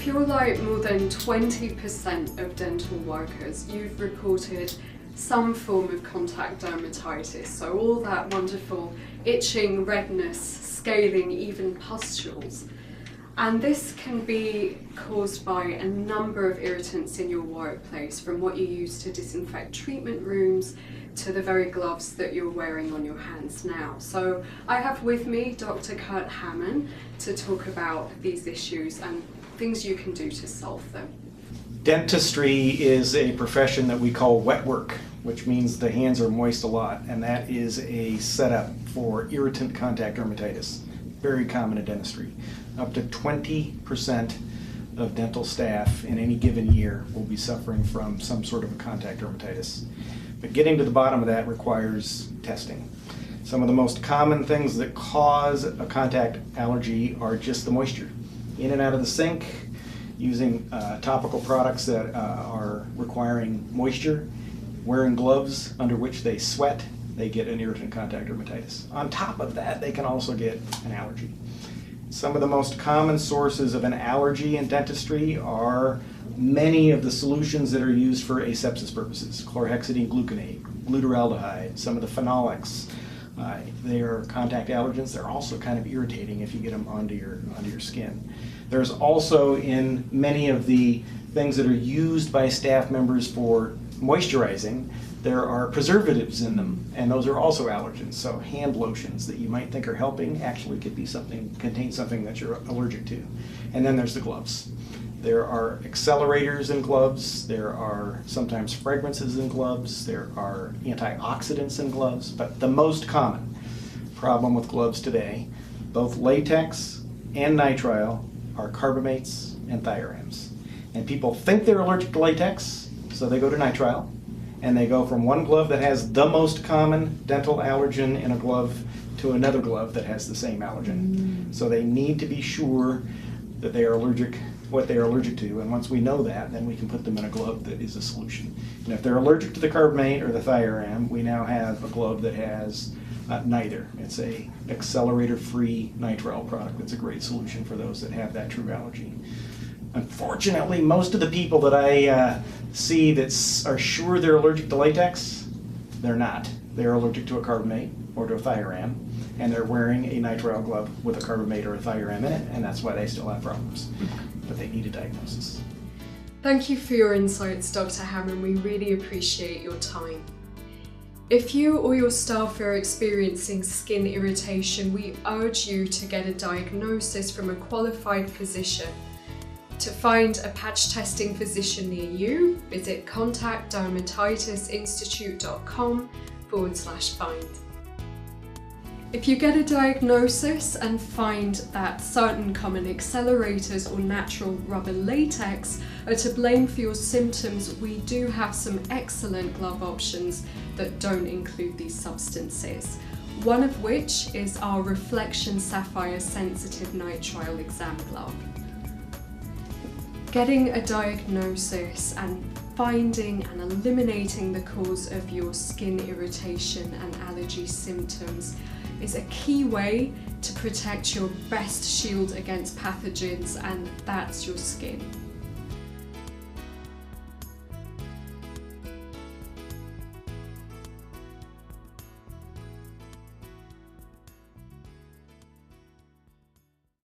if you're like more than 20% of dental workers, you've reported some form of contact dermatitis, so all that wonderful itching, redness, scaling, even pustules. And this can be caused by a number of irritants in your workplace, from what you use to disinfect treatment rooms to the very gloves that you're wearing on your hands now. So I have with me Dr. Kurt Hammond to talk about these issues and things you can do to solve them. Dentistry is a profession that we call wet work, which means the hands are moist a lot, and that is a setup for irritant contact dermatitis. Very common in dentistry. Up to 20% of dental staff in any given year will be suffering from some sort of a contact dermatitis. But getting to the bottom of that requires testing. Some of the most common things that cause a contact allergy are just the moisture. In and out of the sink, using topical products that are requiring moisture, wearing gloves under which they sweat, they get an irritant contact dermatitis. On top of that, they can also get an allergy. Some of the most common sources of an allergy in dentistry are many of the solutions that are used for asepsis purposes. Chlorhexidine gluconate, glutaraldehyde, some of the phenolics. They are contact allergens. They're also kind of irritating if you get them onto your skin. There's also in many of the things that are used by staff members for moisturizing, there are preservatives in them, and those are also allergens. So hand lotions that you might think are helping actually could be contain something that you're allergic to. And then there's the gloves. There are accelerators in gloves, there are sometimes fragrances in gloves, there are antioxidants in gloves, but the most common problem with gloves today, both latex and nitrile, are carbamates and Thiurams. And people think they're allergic to latex, so they go to nitrile, and they go from one glove that has the most common dental allergen in a glove to another glove that has the same allergen. So they need to be sure that they are allergic, what they are allergic to, and once we know that, then we can put them in a glove that is a solution. And if they're allergic to the carbamate or the Thiuram, we now have a glove that has neither. It's a accelerator-free nitrile product that's a great solution for those that have that true allergy. Unfortunately, most of the people that I see that are sure they're allergic to latex, they're not. They're allergic to a carbamate or to a Thiuram, and they're wearing a nitrile glove with a carbamate or a Thiuram in it, and that's why they still have problems. But they need a diagnosis. Thank you for your insights, Dr. Hammond. We really appreciate your time. If you or your staff are experiencing skin irritation, we urge you to get a diagnosis from a qualified physician. To find a patch testing physician near you, visit contactdermatitisinstitute.com/find. If you get a diagnosis and find that certain common accelerators or natural rubber latex are to blame for your symptoms, we do have some excellent glove options that don't include these substances. One of which is our Reflection Sapphire Sensitive Nitrile Exam Glove. Getting a diagnosis and finding and eliminating the cause of your skin irritation and allergy symptoms is a key way to protect your best shield against pathogens, and that's your skin.